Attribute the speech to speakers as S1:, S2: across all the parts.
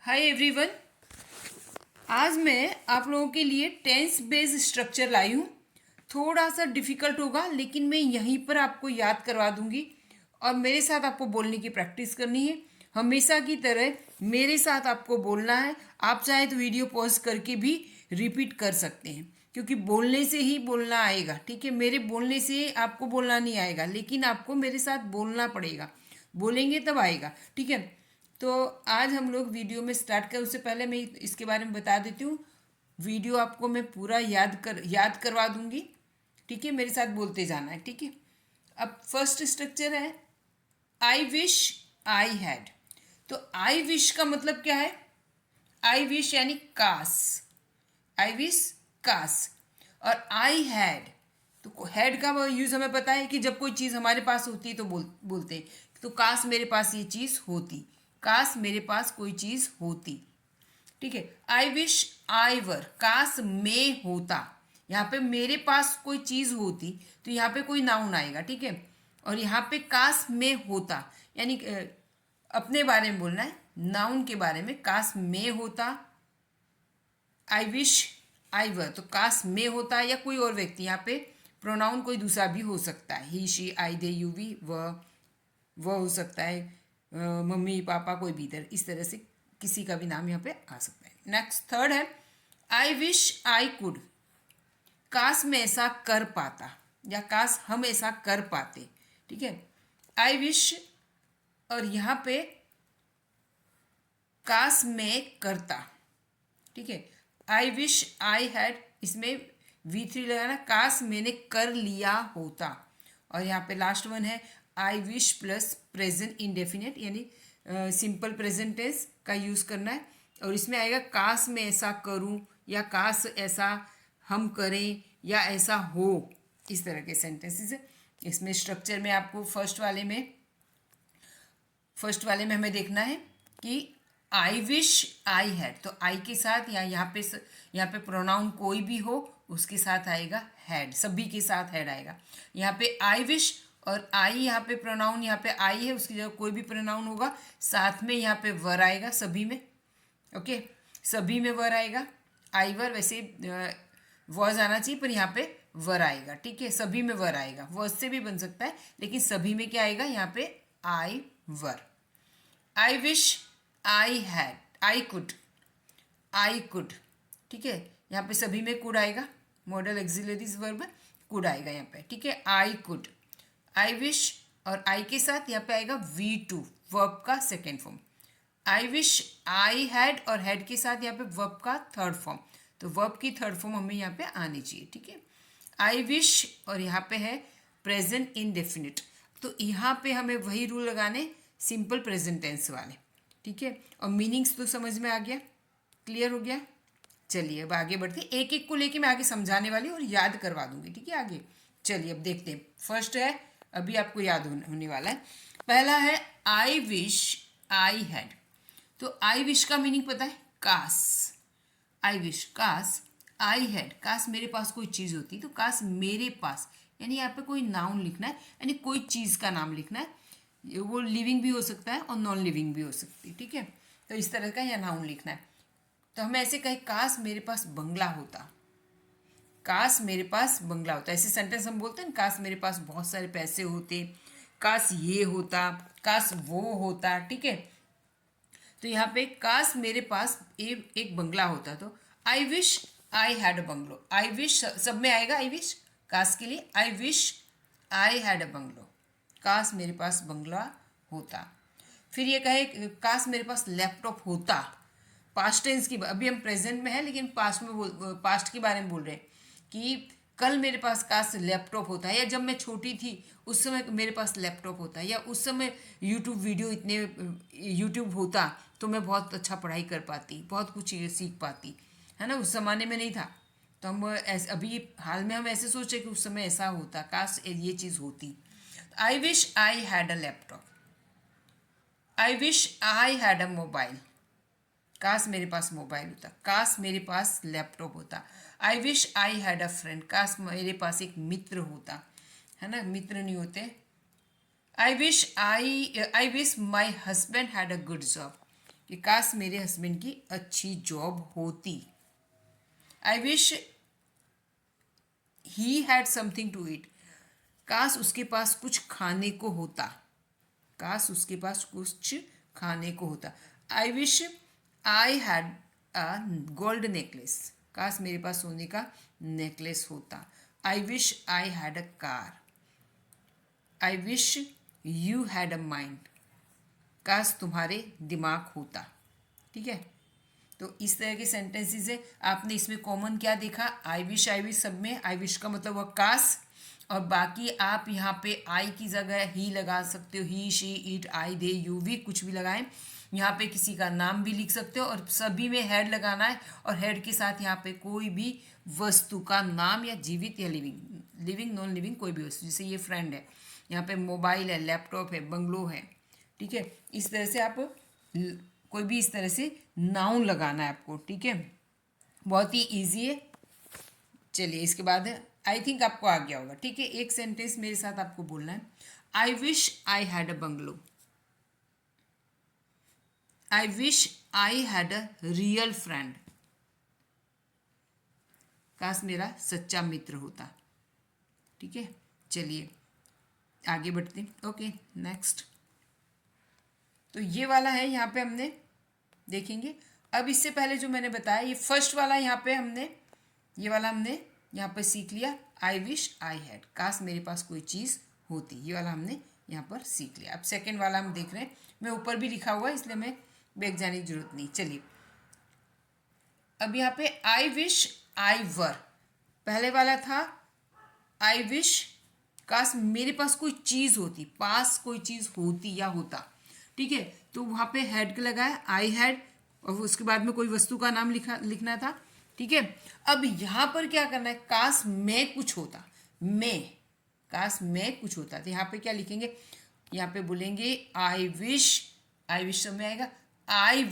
S1: Hi everyone. आज मैं आप लोगों के लिए टेंस बेस्ड स्ट्रक्चर लाई हूँ। थोड़ा सा डिफिकल्ट होगा लेकिन मैं यहीं पर आपको याद करवा दूंगी और मेरे साथ आपको बोलने की प्रैक्टिस करनी है। हमेशा की तरह मेरे साथ आपको बोलना है। आप चाहे तो वीडियो पॉज करके भी रिपीट कर सकते हैं क्योंकि बोलने से ही बोलना आएगा। ठीक है, मेरे बोलने से आपको बोलना नहीं आएगा लेकिन आपको मेरे साथ बोलना पड़ेगा। बोलेंगे तब आएगा। ठीक है, तो आज हम लोग वीडियो में स्टार्ट करें उससे पहले मैं इसके बारे में बता देती हूँ। वीडियो आपको मैं पूरा याद करवा दूंगी। ठीक है, मेरे साथ बोलते जाना है। ठीक है, अब फर्स्ट स्ट्रक्चर है आई विश आई हैड। तो आई विश का मतलब क्या है? आई विश यानी काश। आई विश काश। और आई हैड, तो हैड का यूज हमें पता है कि जब कोई चीज़ हमारे पास होती है तो बोलते हैं तो काश मेरे पास ये चीज़ होती, काश मेरे पास कोई चीज़ होती। ठीक है, आई विश आई वर, काश मैं होता। यहाँ पे मेरे पास कोई चीज़ होती तो यहाँ पे कोई नाउन आएगा। ठीक है, और यहाँ पे काश मैं होता यानी अपने बारे में बोलना है, नाउन के बारे में। काश मैं होता, आई विश आई वर, तो काश मैं होता या कोई और व्यक्ति। यहाँ पे प्रोनाउन कोई दूसरा भी हो सकता है, he she I they you we वह हो सकता है, मम्मी पापा कोई भी इधर, इस तरह से किसी का भी नाम यहाँ पे आ सकता है। नेक्स्ट थर्ड है आई विश आई कुड, काश मैं ऐसा कर पाता या काश हम ऐसा कर पाते। ठीक है, आई विश, और यहाँ पे काश मैं करता। ठीक है, आई विश आई हैड, इसमें V3 लगाना, काश मैंने कर लिया होता। और यहाँ पे लास्ट वन है I wish plus present indefinite यानी सिंपल प्रेजेंट टेंस का यूज़ करना है। और इसमें आएगा काश मैं ऐसा करूं या काश ऐसा हम करें या ऐसा हो, इस तरह के सेंटेंसेस है। इसमें स्ट्रक्चर में आपको फर्स्ट वाले में हमें देखना है कि आई विश आई हैड, तो आई के साथ या यहाँ पे प्रोनाउन कोई भी हो उसके साथ आएगा हैड, सभी के साथ हैड आएगा। यहाँ पे आई विश और आई, यहाँ पे प्रोनाउन, यहाँ पे आई है उसकी जगह कोई भी प्रोनाउन होगा, साथ में यहाँ पे वर आएगा सभी में। ओके, सभी में वर आएगा। आई वर, वैसे वॉज आना चाहिए पर यहाँ पे वर आएगा। ठीक है, सभी में वर आएगा, वॉज से भी बन सकता है लेकिन सभी में क्या आएगा? यहाँ पे I were. I wish I had, I could. ठीक है, यहाँ पे सभी में कुड आएगा, मॉडल एक्सिलरीज वर्ब कुड आएगा यहाँ पे। ठीक है, आई कुड, आई विश और आई के साथ यहाँ पे आएगा V2 वर्ब का second form. I wish I had और हैड के साथ यहाँ पे वर्ब का थर्ड फॉर्म, तो वर्ब की थर्ड फॉर्म हमें यहाँ पे आनी चाहिए। ठीक है, आई विश और यहाँ पे है प्रेजेंट इंडेफिनिट, तो यहाँ पे हमें वही रूल लगाने सिंपल प्रेजेंट टेंस वाले। ठीक है, और मीनिंग्स तो समझ में आ गया, क्लियर हो गया। चलिए अब आगे बढ़ते हैं, एक एक को लेके मैं आगे समझाने वाली और याद करवा दूंगी। ठीक है, आगे चलिए अब देखते हैं। फर्स्ट है, अभी आपको याद होने वाला है। पहला है आई विश आई हैड, तो आई विश का मीनिंग पता है? काश। आई विश काश, आई हैड काश मेरे पास कोई चीज़ होती, तो काश मेरे पास यानी यहाँ पे कोई नाउन लिखना है यानी कोई चीज़ का नाम लिखना है। वो लिविंग भी हो सकता है और नॉन लिविंग भी हो सकती है। ठीक है, तो इस तरह का यह नाउन लिखना है। तो हमें ऐसे कहें काश मेरे पास बंगला होता, काश मेरे पास बंगला होता। ऐसे सेंटेंस हम बोलते हैं, काश मेरे पास बहुत सारे पैसे होते, काश ये होता, काश वो होता। ठीक है, तो यहाँ पे काश मेरे पास एक बंगला होता, तो आई wish I had a bungalow. I wish सब में आएगा, आई विश काश के लिए, आई wish I had a bungalow, काश मेरे पास बंगला होता। फिर ये कहे काश मेरे पास लैपटॉप होता, पास्ट टेंस की, अभी हम प्रेजेंट में है लेकिन पास्ट के बारे में बोल रहे हैं कि कल मेरे पास काश लैपटॉप होता है, या जब मैं छोटी थी उस समय मेरे पास लैपटॉप होता, या उस समय यूट्यूब वीडियो इतने यूट्यूब होता तो मैं बहुत अच्छा पढ़ाई कर पाती, बहुत कुछ सीख पाती, है ना। उस ज़माने में नहीं था तो हम ऐसे, अभी हाल में हम ऐसे सोचे कि उस समय ऐसा होता, काश ये चीज़ होती। I wish I had a laptop, I wish I had a mobile, काश मेरे पास मोबाइल होता, काश मेरे पास लैपटॉप होता। आई wish I had a friend, काश मेरे पास एक मित्र होता, है ना, मित्र नहीं होते। I wish my husband had a good job, कि काश मेरे हस्बैंड की अच्छी जॉब होती। I wish he had something to eat, काश उसके पास कुछ खाने को होता। काश उसके पास कुछ खाने को होता। आई wish I had a gold necklace, काश मेरे पास सोने का नेकलेस होता। आई wish I had a car. I wish you had a mind, काश तुम्हारे दिमाग होता। ठीक है, तो इस तरह के सेंटेंसेस है। आपने इसमें कॉमन क्या देखा, आई विश सब में आई विश का मतलब वह काश, और बाकी आप यहाँ पे आई की जगह ही लगा सकते हो, he she it I they you we, कुछ भी लगाएं। यहाँ पे किसी का नाम भी लिख सकते हो, और सभी में हेड लगाना है, और हेड के साथ यहाँ पे कोई भी वस्तु का नाम, या जीवित या लिविंग, लिविंग नॉन लिविंग कोई भी वस्तु, जैसे ये फ्रेंड है, यहाँ पे मोबाइल है, लैपटॉप है, बंगलो है। ठीक है, इस तरह से आप कोई भी इस तरह से नाउन लगाना है आपको। ठीक है, बहुत ही ईजी है। चलिए इसके बाद आई थिंक आपको आ गया होगा। ठीक है, एक सेंटेंस मेरे साथ आपको बोलना है। I wish I had a bungalow. I wish I had a real friend, काश मेरा सच्चा मित्र होता। ठीक है, चलिए आगे बढ़ते हैं। ओके नेक्स्ट, तो ये वाला है, यहाँ पे हमने देखेंगे। अब इससे पहले जो मैंने बताया, ये फर्स्ट वाला यहाँ पे हमने, ये वाला हमने यहाँ पे सीख लिया। आई विश आई हैड, काश मेरे पास कोई चीज़ होती, ये वाला हमने यहाँ पर सीख लिया। अब सेकंड वाला हम देख रहे हैं, मैं ऊपर भी लिखा हुआ है इसलिए मैं बैग जाने की जरूरत नहीं। चलिए अब यहाँ पे आई विश आई वर, पहले वाला था आई विश काश मेरे पास कोई चीज़ होती, पास कोई चीज़ होती या होता। ठीक है, तो वहाँ पे हैड लगाया आई हैड, और उसके बाद में कोई वस्तु का नाम लिखना था। ठीक है, अब यहाँ पर क्या करना है, काश मैं कुछ होता, मैं, काश मैं कुछ होता, तो यहाँ पे क्या लिखेंगे, यहाँ पे बोलेंगे आई विश समय आएगा आई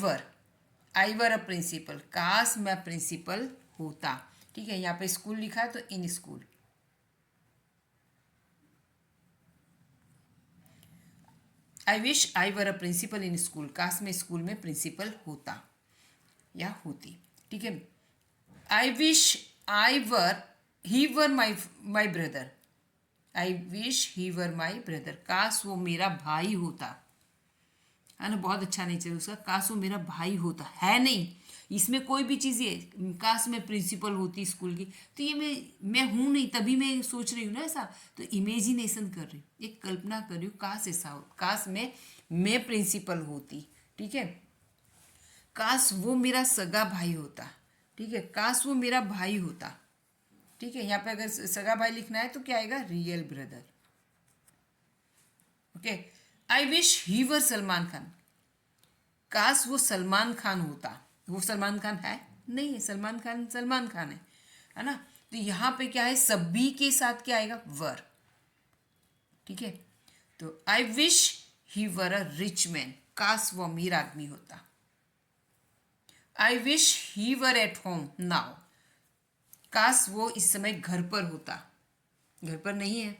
S1: वर अ प्रिंसिपल, काश मैं प्रिंसिपल होता। ठीक है, यहाँ पे स्कूल लिखा है तो in school. I wish I were a principal in school, काश मैं स्कूल में प्रिंसिपल होता या होती। ठीक है, I wish I were he were my brother, I wish he were my brother, काश वो मेरा भाई होता। है ना, बहुत अच्छा नहीं चाहिए उसका, काश वो मेरा भाई होता, है नहीं इसमें कोई भी चीज़, ये काश मैं प्रिंसिपल होती स्कूल की, तो ये मैं हूँ नहीं, तभी मैं सोच रही हूँ ना ऐसा, तो इमेजिनेशन कर रही हूँ, एक कल्पना कर रही हूँ, काश ऐसा हो, काश मैं प्रिंसिपल होती। ठीक है, काश वो मेरा सगा भाई होता। ठीक है, काश वो मेरा भाई होता। ठीक है, यहाँ पे अगर सगा भाई लिखना है तो क्या आएगा, real brother. Okay, I wish he were Salman Khan, काश वो सलमान खान होता, वो सलमान खान है नहीं है, सलमान खान है ना। तो यहाँ पे क्या है, सभी के साथ क्या आएगा, वर। ठीक है, तो आई wish he were a rich man, काश वो अमीर आदमी होता। आई wish he were at home now, काश वो इस समय घर पर होता, घर पर नहीं है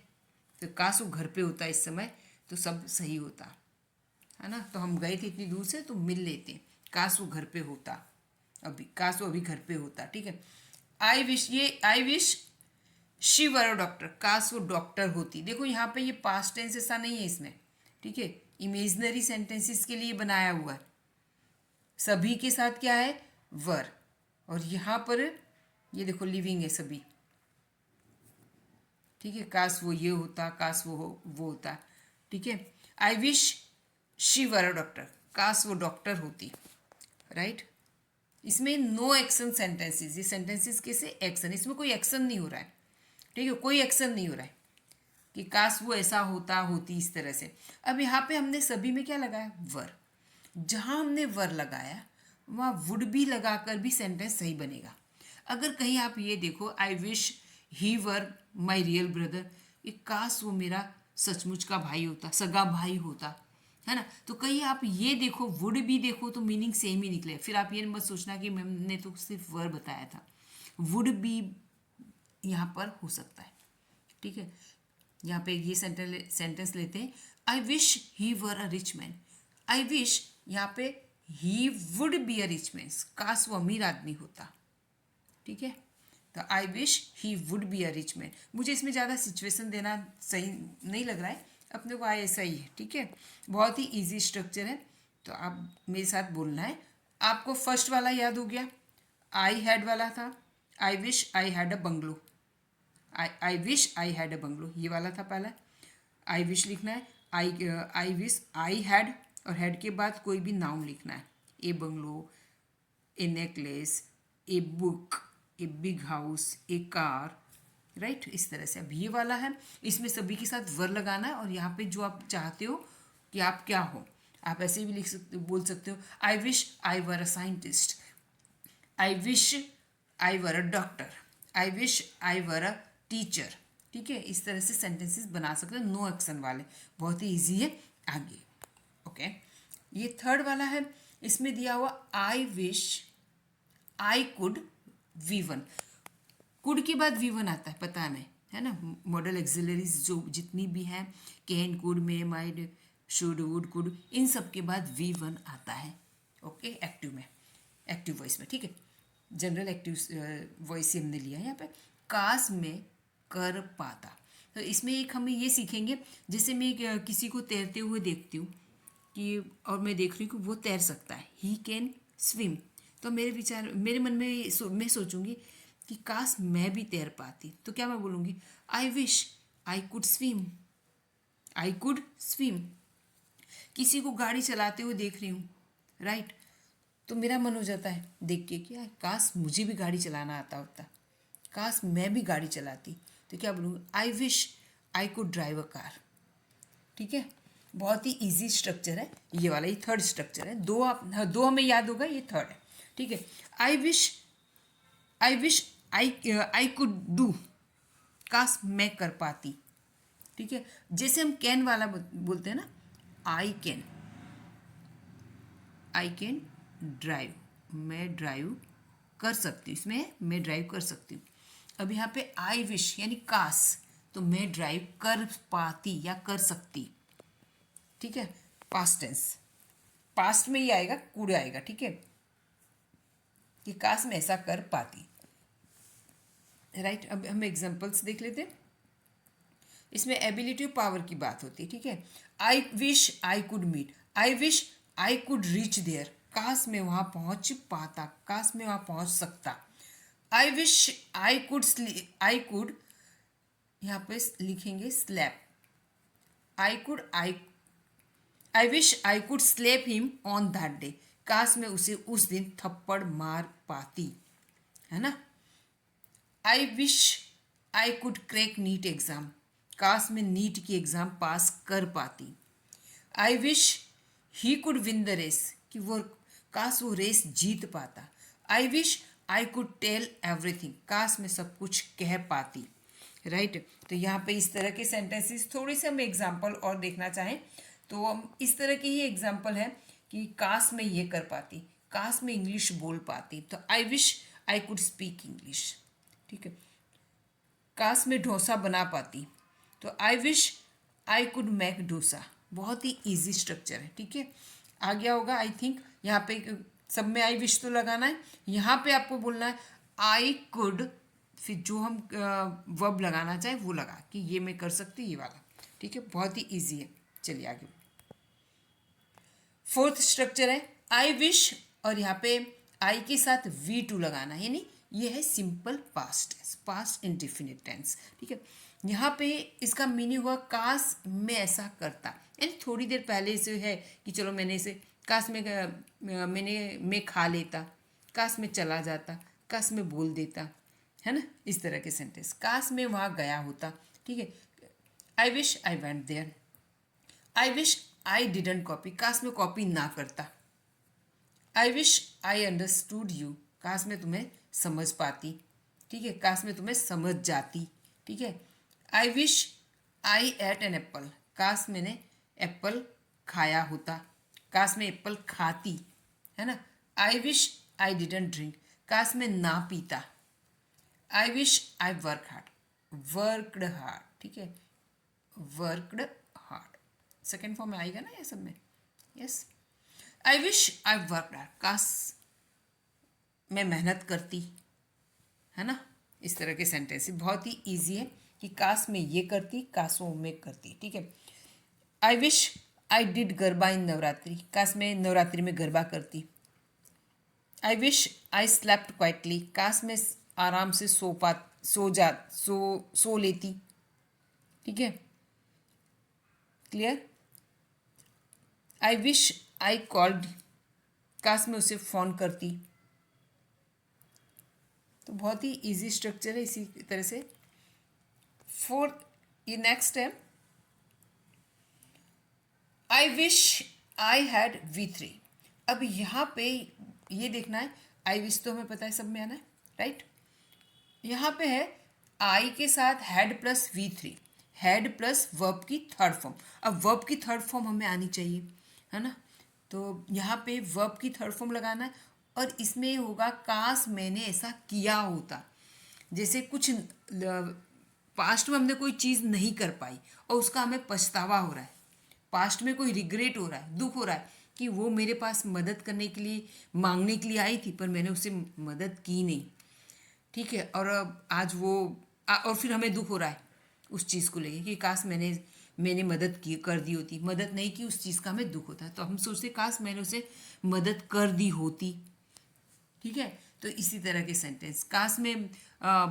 S1: तो काश वो घर पे होता इस समय, तो सब सही होता। है ना, तो हम गए थे इतनी दूर से तो मिल लेते, काश वो घर पे होता, अभी काश वो अभी घर पे होता। ठीक है, I wish she were a doctor, काश वो डॉक्टर होती। देखो यहाँ पे ये पास्ट टेंस ऐसा नहीं है इसमें। ठीक है, इमेजिनरी सेंटेंसेस के लिए बनाया हुआ है, सभी के साथ क्या है, वर, और यहाँ पर ये देखो लिविंग है सभी। ठीक है, काश वो ये होता, काश वो होता। ठीक है, I wish she were a doctor, काश वो डॉक्टर होती। राइट, इसमें नो एक्शन सेंटेंसेस, ये सेंटेंसेस कैसे एक्शन, इसमें कोई एक्शन नहीं हो रहा है। ठीक है, कोई एक्शन नहीं हो रहा है कि काश वो ऐसा होता होती इस तरह से। अब यहाँ पे हमने सभी में क्या लगाया, वर, जहाँ हमने वर लगाया वहाँ वुड भी लगाकर भी सेंटेंस सही बनेगा। अगर कहीं आप ये देखो, आई wish he were my real brother, ये काश वो मेरा सचमुच का भाई होता, सगा भाई होता, है ना। तो कहीं आप ये देखो, वुड भी देखो तो मीनिंग सेम ही निकले। फिर आप ये मत सोचना कि मैंने तो सिर्फ वर बताया था, वुड भी यहाँ पर हो सकता है। ठीक है, यहाँ पे ये सेंटेंस लेते हैं, आई wish he were a rich man. I wish यहाँ पे he would be a rich man, काश वो अमीर आदमी होता। ठीक है, तो आई wish he would be a rich man. मुझे इसमें ज़्यादा सिचुएशन देना सही नहीं लग रहा है, अपने को आई ऐसा ही है। ठीक है, बहुत ही इजी स्ट्रक्चर है, तो आप मेरे साथ बोलना है। आपको फर्स्ट वाला याद हो गया, आई हैड वाला था, I wish I had a bungalow. I wish I had a bungalow, ये वाला था पहला। आई विश लिखना है, आई विश आई हैड, और हैड के बाद कोई भी नाउन लिखना है, a bungalow, a necklace, a book, a big house, a car, right. इस तरह से अब ये वाला है, इसमें सभी के साथ वर लगाना है, और यहाँ पे जो आप चाहते हो कि आप क्या हो, आप ऐसे भी लिख सकते बोल सकते हो, आई wish I were a scientist, I wish I were a doctor, I wish I were a teacher. ठीक है, इस तरह से सेंटेंसेस बना सकते हो, नो एक्शन वाले, बहुत ही ईजी है। आगे ओके, ये थर्ड वाला है, इसमें दिया हुआ आई wish I could V1। Could के बाद V1 आता है, पता नहीं है ना। मॉडल एक्सिलरीज जो जितनी भी हैं, can, could, may, might, should, would, could, इन सब के बाद V1 आता है। ओके, एक्टिव में, एक्टिव वॉइस में। ठीक है, जनरल एक्टिव वॉइस ही हमने लिया है यहाँ पे। काश में कर पाता, तो इसमें एक हमें ये सीखेंगे, जैसे मैं किसी को तैरते हुए देखती हूँ कि, और मैं देख रही हूँ कि वो तैर सकता है, ही कैन स्विम, तो मेरे मन में मैं सोचूंगी कि काश मैं भी तैर पाती, तो क्या मैं बोलूँगी, आई wish I could swim, I could swim. किसी को गाड़ी चलाते हुए देख रही हूँ, राइट, तो मेरा मन हो जाता है देख के कि यार काश मुझे भी गाड़ी चलाना आता होता, काश मैं भी गाड़ी चलाती, तो क्या बोलूँगी, आई wish I could drive a car. ठीक है, बहुत ही इजी स्ट्रक्चर है ये वाला, ये थर्ड स्ट्रक्चर है। दो आप, हाँ, दो हमें याद होगा, ये थर्ड है। ठीक है, I wish I could do, काश मैं कर पाती। ठीक है, जैसे हम कैन वाला बोलते हैं ना, आई कैन ड्राइव, मैं ड्राइव कर सकती हूँ, इसमें मैं ड्राइव कर सकती हूँ। अब यहाँ पे आई विश यानी काश, तो मैं ड्राइव कर पाती या कर सकती। ठीक है, पास्ट टेंस, पास्ट में ही आएगा, कुड आएगा। ठीक है, कि काश मैं ऐसा कर पाती, राइट। अब हम एग्जांपल्स देख लेते हैं, इसमें एबिलिटी पावर की बात होती है। ठीक है, I wish I could meet, I wish I could reach there, काश मैं वहाँ पहुँच पाता, काश मैं वहाँ पहुँच सकता। आई विश आई कुड, यहाँ पे लिखेंगे slap, I I wish I could slap him on that day, काश मैं उसे उस दिन थप्पड़ मार पाती, है ना। I wish I could crack NEET exam, काश मैं नीट की एग्जाम पास कर पाती। I wish he could win the race, कि वो काश वो रेस जीत पाता। I wish I could tell everything, काश मैं सब कुछ कह पाती, राइट। तो यहाँ पे इस तरह के सेंटेंसेस, थोड़े से हम एग्जाम्पल और देखना चाहें तो हम इस तरह के ही एग्जाम्पल है कि काश मैं ये कर पाती, काश मैं इंग्लिश बोल पाती, तो आई wish I could speak English. ठीक है, काश मैं डोसा बना पाती, तो आई wish I could make dosa. बहुत ही इजी स्ट्रक्चर है। ठीक है, आ गया होगा आई थिंक। यहाँ पे सब में आई विश तो लगाना है, यहाँ पे आपको बोलना है आई कुड, फिर जो हम वर्ब लगाना चाहे वो लगा कि ये मैं कर सकती, ये वाला। ठीक है, बहुत ही इजी है। चलिए आगे, फोर्थ स्ट्रक्चर है आई विश, और यहाँ पे आई के साथ V2 लगाना है, यानी ये है simple past tense, past indefinite tense. ठीक है, यहाँ पे इसका मीनिंग हुआ काश मैं ऐसा करता, यानी थोड़ी देर पहले से है कि चलो मैंने इसे, काश मैं खा लेता, काश मैं चला जाता, काश मैं बोल देता, है ना। इस तरह के सेंटेंस, काश मैं वहाँ गया होता। ठीक है, I wish I went there, I wish I didn't copy, काश मैं कॉपी ना करता। I wish I understood you, काश मैं तुम्हें समझ पाती। ठीक है, काश मैं तुम्हें समझ जाती। ठीक है, I wish I ate an apple, काश मैंने एप्पल खाया होता, काश मैं एप्पल खाती, है ना। I wish I didn't drink, काश मैं ना पीता। आई विश आई वर्कड हार्ड। ठीक है, वर्कड हार्ड, सेकेंड फॉर्म में आएगा ना ये सब में, yes. I wish I work hard, काश मैं मेहनत करती, है ना। इस तरह के सेंटेंस बहुत ही ईजी है कि काश मैं ये करती, काश वो मैं करती, ठीक है। I wish I did garba in Navratri, काश मैं नवरात्रि में गरबा करती। I wish I slept quietly, काश मैं आराम से सो लेती, ठीक है। Clear. I wish I called, काश मैं उसे फ़ोन करती। तो बहुत ही इजी स्ट्रक्चर है। इसी तरह से फोर्थ, ये नेक्स्ट है, I wish I had V3। अब यहाँ पे ये देखना है, आई विश तो हमें पता है सब में आना है, राइट। यहाँ पे है आई के साथ had plus V3, had plus verb की थर्ड फॉर्म। अब वर्ब की थर्ड फॉर्म हमें आनी चाहिए, है ना। तो यहाँ पे वर्ब की थर्ड फॉर्म लगाना है और इसमें होगा काश मैंने ऐसा किया होता। जैसे कुछ पास्ट में हमने कोई चीज़ नहीं कर पाई और उसका हमें पछतावा हो रहा है, पास्ट में कोई रिग्रेट हो रहा है, दुख हो रहा है कि वो मेरे पास मदद करने के लिए, मांगने के लिए आई थी पर मैंने उसे मदद की नहीं, ठीक है। और अब आज वो और फिर हमें दुख हो रहा है उस चीज़ को लेके कि काश मैंने मदद की कर दी होती, मदद नहीं की, उस चीज़ का हमें दुख होता है। तो हम सोचते काश मैंने उसे मदद कर दी होती, ठीक है। तो इसी तरह के सेंटेंस, काश मैं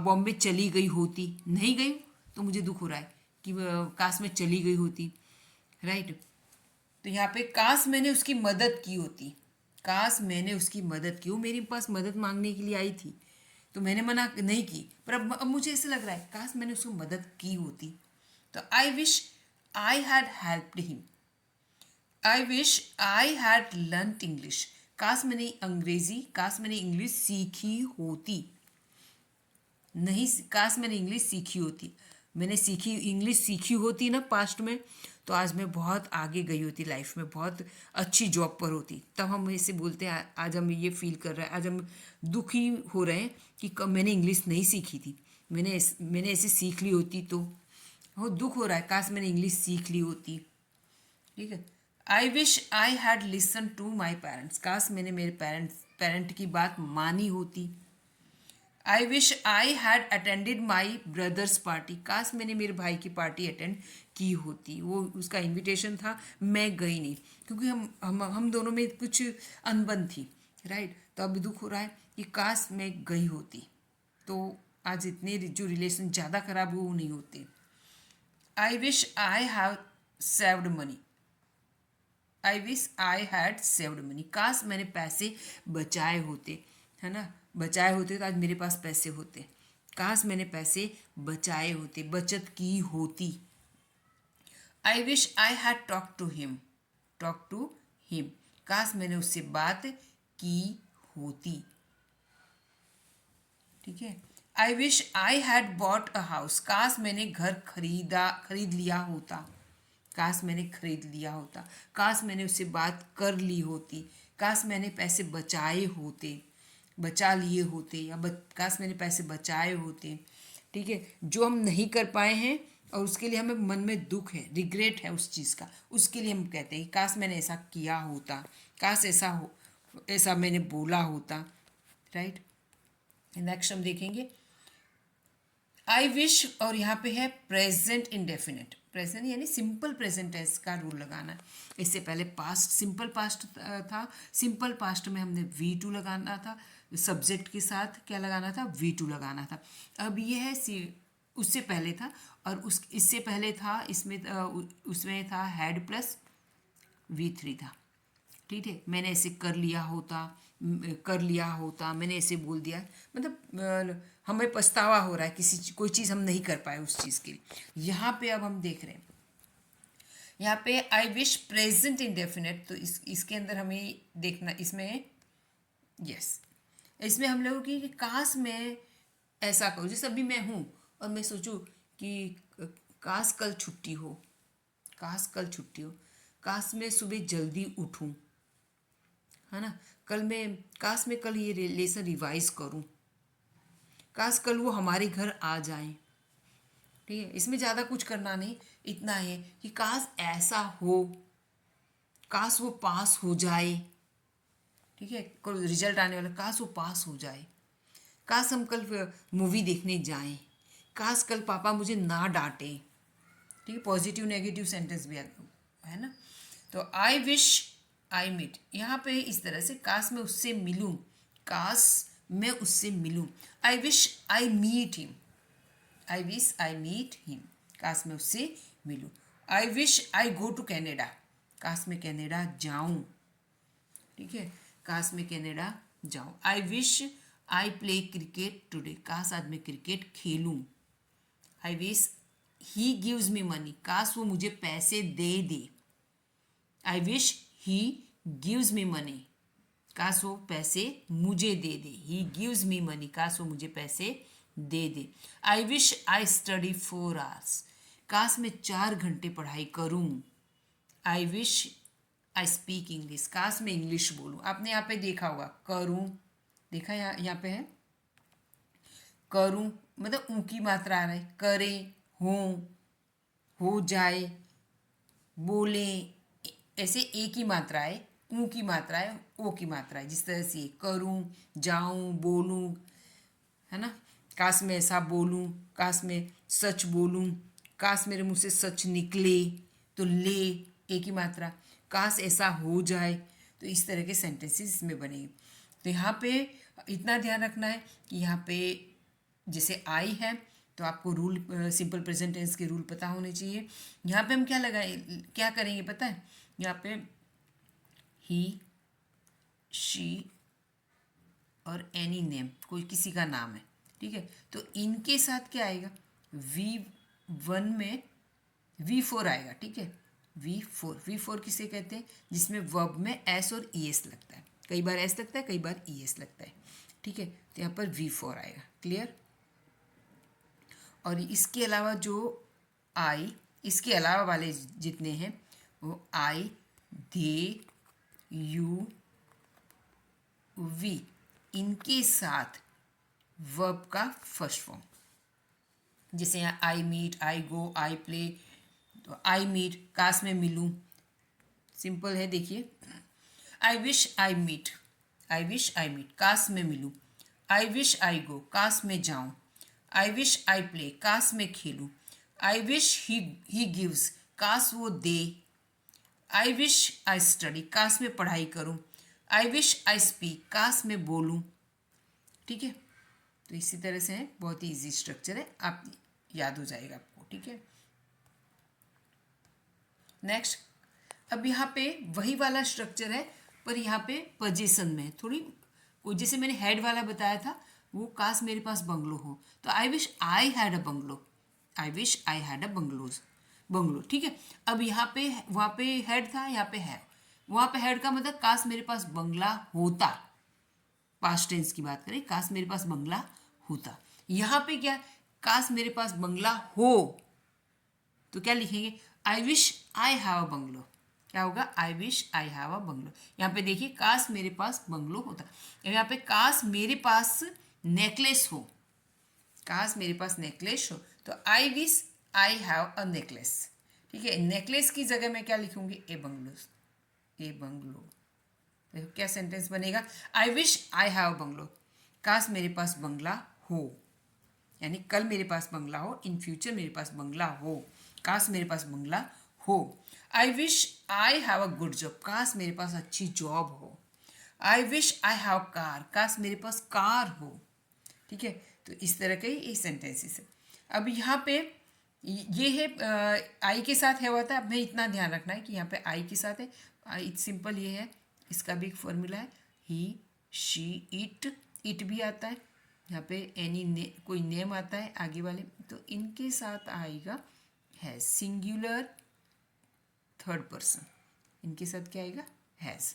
S1: बॉम्बे चली गई होती, नहीं गई तो मुझे दुख हो रहा है कि काश मैं चली गई होती, राइट। तो यहाँ पे काश मैंने उसकी मदद की होती, काश मैंने उसकी मदद की, वो मेरे पास मदद मांगने के लिए आई थी तो मैंने मना नहीं की, पर अब मुझे ऐसे लग रहा है काश मैंने उसको मदद की होती। तो आई wish I had helped him, I wish I had learned English, काश मैंने इंग्लिश सीखी होती, नहीं, काश मैंने इंग्लिश सीखी होती, मैंने इंग्लिश सीखी होती ना पास्ट में, तो आज मैं बहुत आगे गई होती लाइफ में, बहुत अच्छी जॉब पर होती। तब हम ऐसे बोलते हैं, आज हम ये फील कर रहे हैं, आज हम दुखी हो रहे हैं कि कब मैंने इंग्लिश नहीं सीखी थी, मैंने ऐसे सीख ली होती तो। बहुत दुख हो रहा है, काश मैंने इंग्लिश सीख ली होती, ठीक है। I wish I had listen to my parents, काश मैंने मेरे पेरेंट की बात मानी होती। I wish I had attended my brother's party, काश मैंने मेरे भाई की पार्टी अटेंड की होती, वो उसका इनविटेशन था, मैं गई नहीं क्योंकि हम दोनों में कुछ अनबन थी, राइट। तो अब दुख हो रहा है कि काश मैं गई होती, तो आज इतने जो रिलेशन ज़्यादा खराब वो नहीं होते। I wish I have saved money, I wish I had saved money, काश मैंने पैसे बचाए होते, है ना, बचाए होते तो आज मेरे पास पैसे होते, काश मैंने पैसे बचाए होते, बचत की होती। I wish I had talk to him, काश मैंने उससे बात की होती, ठीक है। I wish I had bought a house, काश मैंने घर खरीद लिया होता, काश मैंने खरीद लिया होता, काश मैंने उससे बात कर ली होती, काश मैंने पैसे बचा लिए होते, या काश मैंने पैसे बचाए होते, ठीक है। जो हम नहीं कर पाए हैं और उसके लिए हमें मन में दुख है, रिग्रेट है उस चीज़ का, उसके लिए हम कहते हैं काश मैंने ऐसा किया होता, काश ऐसा मैंने बोला होता, राइट। नेक्स्ट हम देखेंगे आई विश, और यहाँ पे है प्रेजेंट इंडेफिनिट, प्रेजेंट यानी सिंपल प्रेजेंट टेंस का रूल लगाना है। इससे पहले पास्ट, सिंपल पास्ट था, सिंपल पास्ट में हमने V2 लगाना था, सब्जेक्ट के साथ क्या लगाना था, V2 लगाना था। अब ये है उससे पहले था, और इससे पहले था, उसमें था हैड प्लस V3 था, ठीक है। मैंने ऐसे कर लिया होता, मैंने ऐसे बोल दिया, मतलब हमें पछतावा हो रहा है कोई चीज़ हम नहीं कर पाए उस चीज़ के लिए। यहाँ पे अब हम देख रहे हैं, यहाँ पे आई विश प्रेजेंट इंडेफिनिट, तो इसके अंदर हमें देखना, इसमें इसमें हम लोगों की कि काश मैं ऐसा करूँ, जैसे अभी मैं हूँ और मैं सोचूं कि काश कल छुट्टी हो, काश मैं सुबह जल्दी उठूं, है ना, काश मैं कल ये लेसन रिवाइज करूं, काश कल वो हमारे घर आ जाएं, ठीक है। इसमें ज़्यादा कुछ करना नहीं, इतना है कि काश ऐसा हो, काश वो पास हो जाए, ठीक है, कोई रिजल्ट आने वाला, काश वो पास हो जाए, काश हम कल मूवी देखने जाएं, काश कल पापा मुझे ना डांटे। ठीक है, पॉजिटिव नेगेटिव सेंटेंस भी है ना। तो आई विश आई मीट, यहाँ पे इस तरह से काश मैं उससे मिलूं, काश मैं उससे मिलूं। I wish I meet him, I wish I meet him, काश मैं उससे मिलूं। I wish I go to Canada, काश मैं कैनेडा जाऊं। ठीक है, काश मैं कैनेडा जाऊं। I wish I play cricket today, काश आज मैं क्रिकेट खेलूं। I wish he gives me money, काश वो मुझे पैसे दे दे। I wish he gives me money, काश वो पैसे मुझे दे दे। ही गिव्स मी मनी, काश वो मुझे पैसे दे दे। I wish I study 4 hours, काश मैं 4 घंटे पढ़ाई करूं। I wish I speak English, काश मैं इंग्लिश बोलूं। आपने यहाँ पे देखा होगा करूं, देखा यहाँ पे है करूं, मतलब ऊ की मात्रा आ रहा है, करे, हो जाए, बोले, ऐसे ए की मात्रा है, ऊ की मात्रा है, ओ की मात्रा है। जिस तरह से करूं, जाऊं, बोलूं, है ना। काश मैं ऐसा बोलूं, काश मैं सच बोलूं, काश मेरे मुंह से सच निकले, तो ले ए की मात्रा, काश ऐसा हो जाए। तो इस तरह के सेंटेंसेस इसमें बनेंगे। तो यहाँ पे इतना ध्यान रखना है कि यहाँ पे जैसे आई है तो आपको रूल, सिंपल प्रेजेंट टेंस के रूल पता होने चाहिए। यहाँ पे हम क्या लगाए, क्या करेंगे पता है, यहाँ पे ही, शी और एनी नेम, कोई किसी का नाम है। ठीक है, तो इनके साथ क्या आएगा, V1 में V4 आएगा। ठीक है, V4 किसे कहते हैं, जिसमें वर्ब में एस और ES लगता है। कई बार एस लगता है, कई बार ES लगता है। ठीक है, तो यहाँ पर V4 आएगा। क्लियर। और इसके अलावा जो आई, इसके अलावा वाले जितने हैं वो आई, दे, यू, वी, इनके साथ वर्ब का फर्स्ट फॉर्म। जैसे यहाँ आई meet, I go, I play, तो आई मीट, काश में मिलूँ, सिंपल है। देखिए, I wish I meet, I wish I meet, काश में मिलूँ। आई विश आई गो, काश में जाऊँ। आई विश आई प्ले, काश में खेलूँ। आई विश ही गिव्स, काश वो दे। आई विश आई स्टडी, काश में पढ़ाई करूँ। आई विश आई स्पीक, काश में बोलूँ। ठीक है, तो इसी तरह से है, बहुत ही इजी स्ट्रक्चर है, आप याद हो जाएगा आपको। ठीक है, नेक्स्ट, अब यहाँ पे वही वाला स्ट्रक्चर है, पर यहाँ पे पोजीशन में थोड़ी, जैसे मैंने हेड वाला बताया था, वो काश मेरे पास बंगलो हो, तो आई wish I had a bungalow, I wish I had a bungalow. ठीक है, अब यहाँ पे, वहाँ पे हेड था, यहाँ पे है, वहाँ पे हेड का मतलब काश मेरे पास बंगला होता, पास्ट टेंस की बात करें, काश मेरे पास बंगला होता। यहाँ पे क्या, काश मेरे पास बंगला हो, तो क्या लिखेंगे, आई wish I have a bungalow. क्या होगा, आई wish I have a bungalow. यहाँ पे देखिए, काश मेरे पास बंगलो होता। यहाँ पे काश मेरे पास नेकलेस हो, काश मेरे पास नेकलेस हो, तो आई wish I have a necklace. ठीक है, नेकलेस की जगह मैं क्या लिखूंगी, ए बंगलो। तो क्या सेंटेंस बनेगा, आई विश आई हैव बंगलो, काश मेरे पास बंगला हो, यानी कल मेरे पास बंगला हो, इन फ्यूचर मेरे पास बंगला हो, काश मेरे पास बंगला हो। आई wish I have a good job, काश मेरे पास अच्छी जॉब हो। आई विश आई हैव कार, काश मेरे पास कार हो। ठीक है, तो इस तरह के ये सेंटेंसेस है। अब यहाँ पे ये है, आई के साथ है हुआ था, अब हमें इतना ध्यान रखना है कि यहाँ पे आई के साथ है, सिंपल ये है, इसका भी एक फॉर्मूला है, ही, शी, इट भी आता है, यहाँ पे एनी कोई नेम आता है आगे वाले, तो इनके साथ आएगा हैज़, सिंगुलर थर्ड पर्सन, इनके साथ क्या आएगा, हैज़।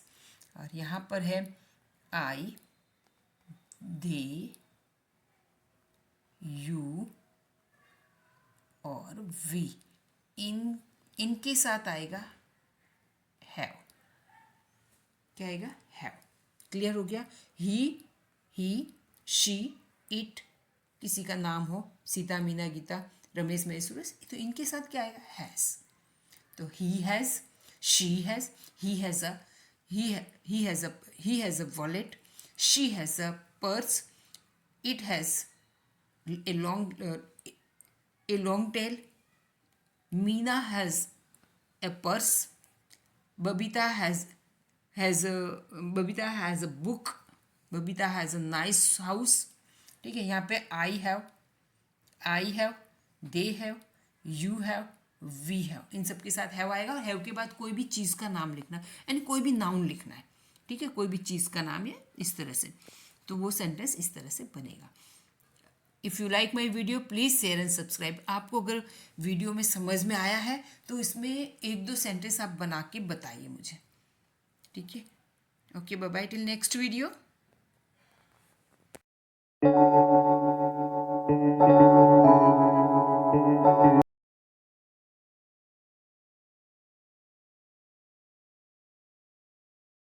S1: और यहाँ पर है आई, दे, यू और वी, इनके साथ आएगा हैव। क्या आएगा, हैव। क्लियर हो गया, ही, शी, इट, किसी का नाम हो, सीता, मीना, गीता, रमेश, महेश, सुरेश, तो इनके साथ क्या आएगा, हैज़। तो he has, she has, he has a, he has a wallet. She has a purse. It has a long tail. Meena has a purse. Babita has a book. Babita has a nice house. ठीक है, यहाँ पे I have, they have, you have, we have, इन सब के साथ have आएगा और have के बाद कोई भी चीज़ का नाम लिखना यानी कोई भी नाउन लिखना है. ठीक है, कोई भी चीज़ का नाम है इस तरह से, तो वो सेंटेंस इस तरह से बनेगा. If you like my video please share and subscribe. आपको अगर वीडियो में समझ में आया है तो इसमें 1-2 सेंटेंस आप बना के बताइए मुझे. ठीक है, okay, bye bye, till next video.